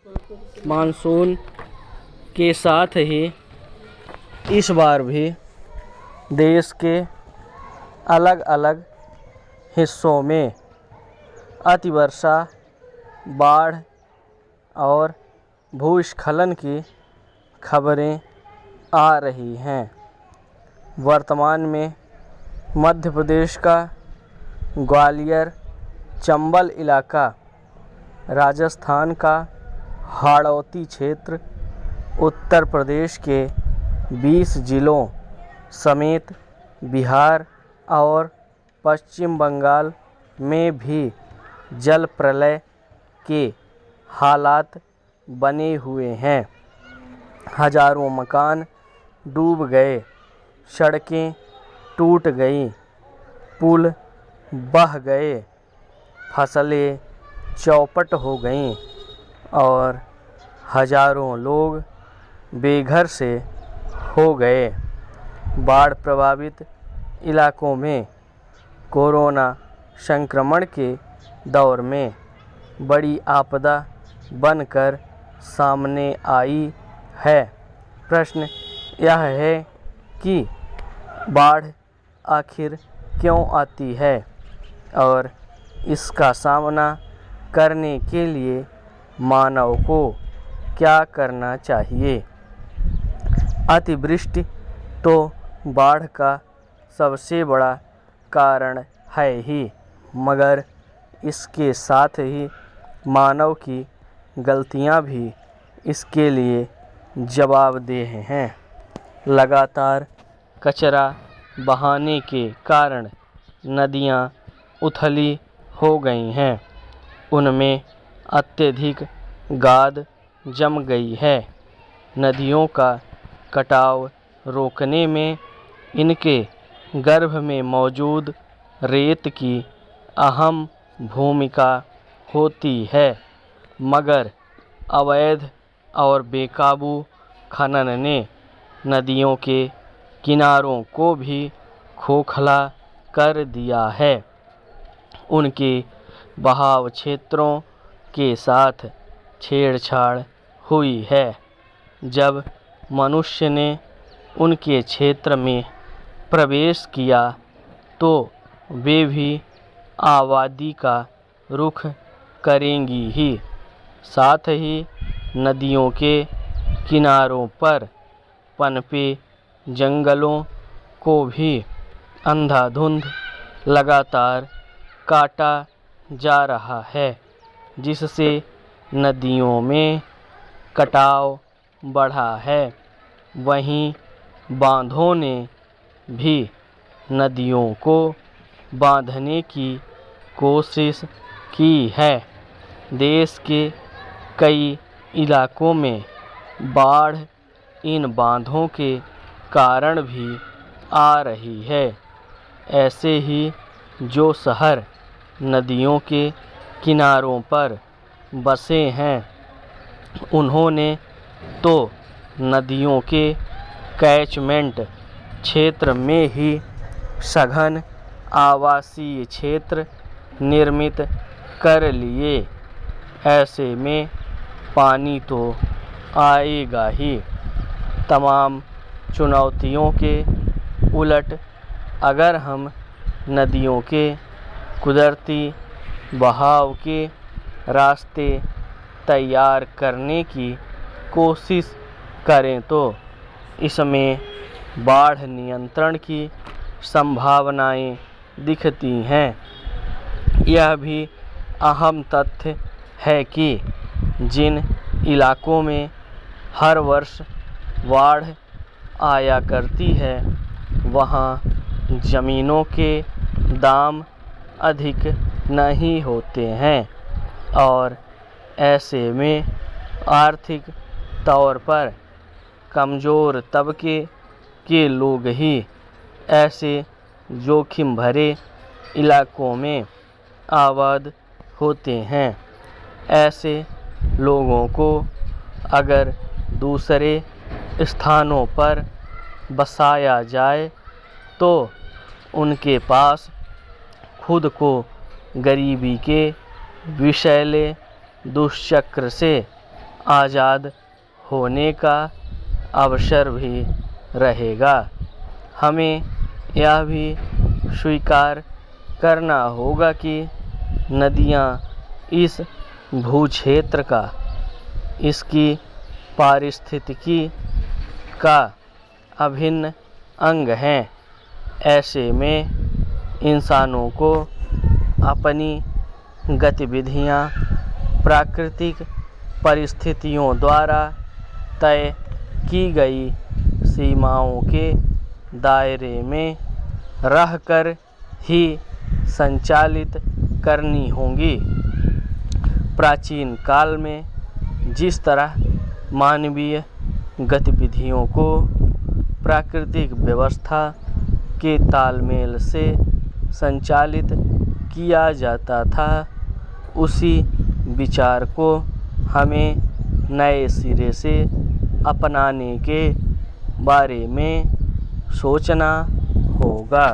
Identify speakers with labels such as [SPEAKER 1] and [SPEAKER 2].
[SPEAKER 1] Monsoon के साथ ही इस बार भी देश के अलग अलग हिस्सों में अतिवर्षा, बाढ़ और भूस्खलन की खबरें आ रही हैं। वर्तमान में मध्य प्रदेश का ग्वालियर, चंबल इलाका, राजस्थान का हाड़ौती क्षेत्र, उत्तर प्रदेश के 20 जिलों समेत बिहार और पश्चिम बंगाल में भी जल प्रलय के हालात बने हुए हैं। हजारों मकान डूब गए, सड़कें टूट गईं, पुल बह गए, फसलें चौपट हो गईं और हजारों लोग बेघर से हो गए। बाढ़ प्रभावित इलाकों में कोरोना संक्रमण के दौर में बड़ी आपदा बनकर सामने आई है। प्रश्न यह है कि बाढ़ आखिर क्यों आती है और इसका सामना करने के लिए मानव को क्या करना चाहिए। अतिवृष्टि तो बाढ़ का सबसे बड़ा कारण है ही, मगर इसके साथ ही मानव की गलतियां भी इसके लिए जवाबदेह हैं। लगातार कचरा बहाने के कारण नदियां उथली हो गई हैं। उनमें अत्यधिक गाद जम गई है। नदियों का कटाव रोकने में इनके गर्भ में मौजूद रेत की अहम भूमिका होती है, मगर अवैध और बेकाबू खनन ने नदियों के किनारों को भी खोखला कर दिया है। उनके बहाव क्षेत्रों के साथ छेड़छाड़ हुई है। जब मनुष्य ने उनके क्षेत्र में प्रवेश किया तो वे भी आबादी का रुख करेंगी ही। साथ ही नदियों के किनारों पर पनपे जंगलों को भी अंधाधुंध लगातार काटा जा रहा है, जिससे नदियों में कटाव बढ़ा है। वहीं बांधों ने भी नदियों को बांधने की कोशिश की है। देश के कई इलाकों में बाढ़ इन बांधों के कारण भी आ रही है। ऐसे ही जो शहर नदियों के किनारों पर बसे हैं, उन्होंने तो नदियों के कैचमेंट क्षेत्र में ही सघन आवासीय क्षेत्र निर्मित कर लिए। ऐसे में पानी तो आएगा ही। तमाम चुनौतियों के उलट अगर हम नदियों के कुदरती बहाव के रास्ते तैयार करने की कोशिश करें तो इसमें बाढ़ नियंत्रण की संभावनाएं दिखती हैं। यह भी अहम तथ्य है कि जिन इलाकों में हर वर्ष बाढ़ आया करती है, वहाँ ज़मीनों के दाम अधिक नहीं होते हैं और ऐसे में आर्थिक तौर पर कमज़ोर तबके के लोग ही ऐसे जोखिम भरे इलाकों में आबाद होते हैं। ऐसे लोगों को अगर दूसरे स्थानों पर बसाया जाए तो उनके पास खुद को गरीबी के विषैले दुष्चक्र से आज़ाद होने का अवसर भी रहेगा। हमें यह भी स्वीकार करना होगा कि नदियाँ इस भूक्षेत्र का, इसकी पारिस्थितिकी का अभिन्न अंग हैं। ऐसे में इंसानों को अपनी गतिविधियाँ प्राकृतिक परिस्थितियों द्वारा तय की गई सीमाओं के दायरे में रहकर ही संचालित करनी होंगी। प्राचीन काल में जिस तरह मानवीय गतिविधियों को प्राकृतिक व्यवस्था के तालमेल से संचालित किया जाता था, उसी विचार को हमें नए सिरे से अपनाने के बारे में सोचना होगा।